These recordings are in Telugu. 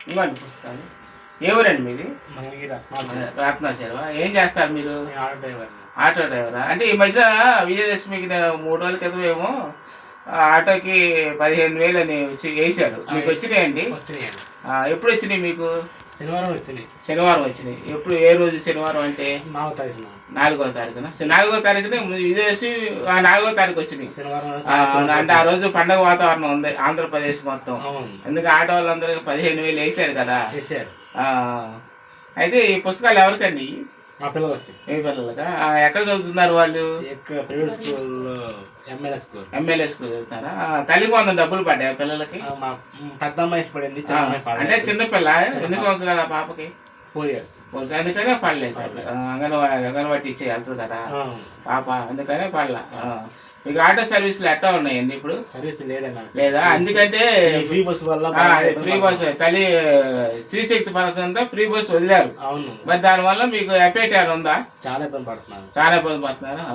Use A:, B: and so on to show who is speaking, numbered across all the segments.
A: ఇవ్వండి పుస్తకాలు. ఏ ఊరండి మీది? రత్నాచరవా? ఏం చేస్తారు మీరు? ఆటో డ్రైవరా? అంటే ఈ మధ్య విజయదశమికి 3 రోజుల క్రితం ఏమో ఆటోకి 15,000 అని వేసారు. మీకు వచ్చినాయండి? ఎప్పుడు వచ్చినాయి మీకు?
B: శనివారం వచ్చినాయి.
A: శనివారం వచ్చినాయి. ఎప్పుడు, ఏ రోజు శనివారం అంటే? 4వ తారీఖున. 4వ తారీఖున విజయదశమి 4వ తారీఖు వచ్చినాయి. అంటే ఆ రోజు పండగ వాతావరణం ఉంది ఆంధ్రప్రదేశ్ మొత్తం. అందుకే ఆటో వాళ్ళందరికీ 15,000 వేసారు కదా. అయితే ఈ పుస్తకాలు ఎవరికండి?
B: మా పిల్లలకి.
A: ఏ పిల్లలకా? ఎక్కడ చదువుతున్నారు వాళ్ళు?
B: ప్రైవేట్ స్కూల్,
A: ఎమ్మెల్యే స్కూల్ చదువుతున్నారా? తల్లికి 100 డబ్బులు పడ్డాయి పిల్లలకి?
B: పెద్ద అమ్మాయికి పడింది,
A: అంటే చిన్నపిల్ల. ఎన్ని సంవత్సరాల పాపకి?
B: 4 years.
A: అందుకనే పడలేదు. అంగన్వాడి టీచర్ వెళ్తుంది కదా పాప, అందుకనే పడలా. మీకు ఆటో సర్వీసులు ఎట్టా ఉన్నాయండి ఇప్పుడు?
B: సర్వీస్ లేదన్నా.
A: లేదా? ఎందుకంటే
B: ఫ్రీ బస్ వల్ల
A: ఫ్రీ బస్ తల్లి శ్రీశక్తి పథకంతో ఫ్రీ బస్ వదిలారు.
B: అవును.
A: మరి దానివల్ల మీకు ఎఫెక్ట్ ఏమైనా ఉందా?
B: చాలా ఇబ్బంది పడుతున్నారు.
A: చాలా ఇబ్బంది పడుతున్నారా?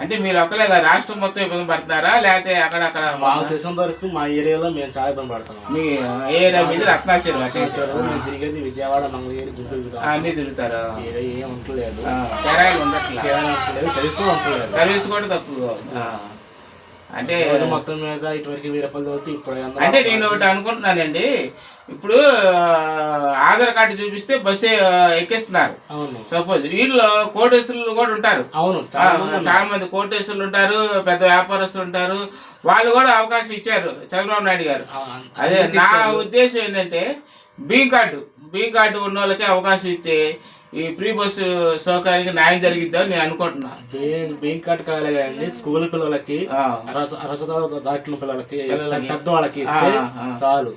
A: అంటే మీరు ఒక్కలేగా రాష్ట్రం మొత్తం ఇబ్బంది పడుతున్నారా, లేకపోతే అక్కడక్కడ?
B: మాకు తెలిసినంత వరకు మా ఏరియాలో మేము చాలా ఇబ్బంది పడుతున్నాం.
A: మీ ఏరియా మీద రత్నాచరం
B: మేము తిరిగేది విజయవాడ, మంగళగిరి, గుంటూరు
A: అన్ని తిరుగుతారు.
B: ఏం ఉండలేదు,
A: కిరాయిలు ఉండట్లేదు,
B: సర్వీస్ కూడా ఉండలేదు.
A: సర్వీస్ కూడా తక్కువ. అంటే
B: మొత్తం మీద ఇటువరకు 1000 రూపాయలు తోలితే ఇప్పుడు.
A: అంటే నేను ఒకటి అనుకుంటున్నానండి, ఇప్పుడు ఆధార్ కార్డు చూపిస్తే బస్సు ఎక్కిస్తున్నారు. సపోజ్ వీళ్ళు కోటేశ్వరులు కూడా ఉంటారు.
B: అవును,
A: చాలా మంది కోటేశ్వరులు ఉంటారు, పెద్ద వ్యాపారస్తులు ఉంటారు. వాళ్ళు కూడా అవకాశం ఇచ్చారు చంద్రబాబు నాయుడు గారు. అదే నా ఉద్దేశం ఏంటంటే, బియ్యం కార్డు ఉన్న వాళ్ళకి అవకాశం ఇస్తే ఈ ఫ్రీ బస్సు సౌకర్యానికి న్యాయం జరిగిద్దని నేను అనుకుంటున్నా.
B: బియ్యం కార్డు కావాలి కానీ స్కూల్ పిల్లలకి, అర్హత దాటిన పిల్లలకి, పెద్దవాళ్ళకి ఇస్తే చాలు.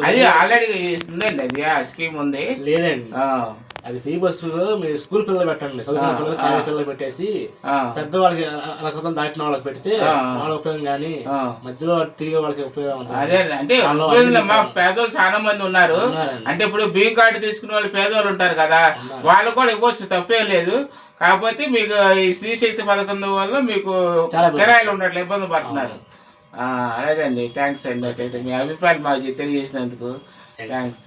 A: అది ఆల్రెడీ ఉందండి, అది ఆ స్కీమ్ ఉంది.
B: లేదండి, అది ఫ్రీ బస్సు మీరు స్కూల్ పిల్లలు పెట్టండి. చదువుకున్న పిల్లలు, కాలేజీ పిల్లలు పెట్టేసి పెద్దవాళ్ళకి అర్హత దాటిన వాళ్ళకి పెడితే వాళ్ళ ఉపయోగం కానీ మధ్యలో తిరిగే వాళ్ళకి ఉపయోగం.
A: అదే అంటే పేదోళ్ళు చాలా మంది ఉన్నారు. అంటే ఇప్పుడు బియ్యం కార్డు తీసుకునే వాళ్ళు పేదోళ్ళు ఉంటారు కదా, వాళ్ళు కూడా ఇవ్వచ్చు, తప్పేం లేదు. కాకపోతే మీకు ఈ స్త్రీశక్తి పథకం వల్ల మీకు కిరాయిలు ఉన్నట్లు ఇబ్బంది పడుతున్నారు. అలాగే అండి, థ్యాంక్స్ అండి. అట్లయితే మీ అభిప్రాయాలు మాకు తెలియజేసినందుకు థ్యాంక్స్.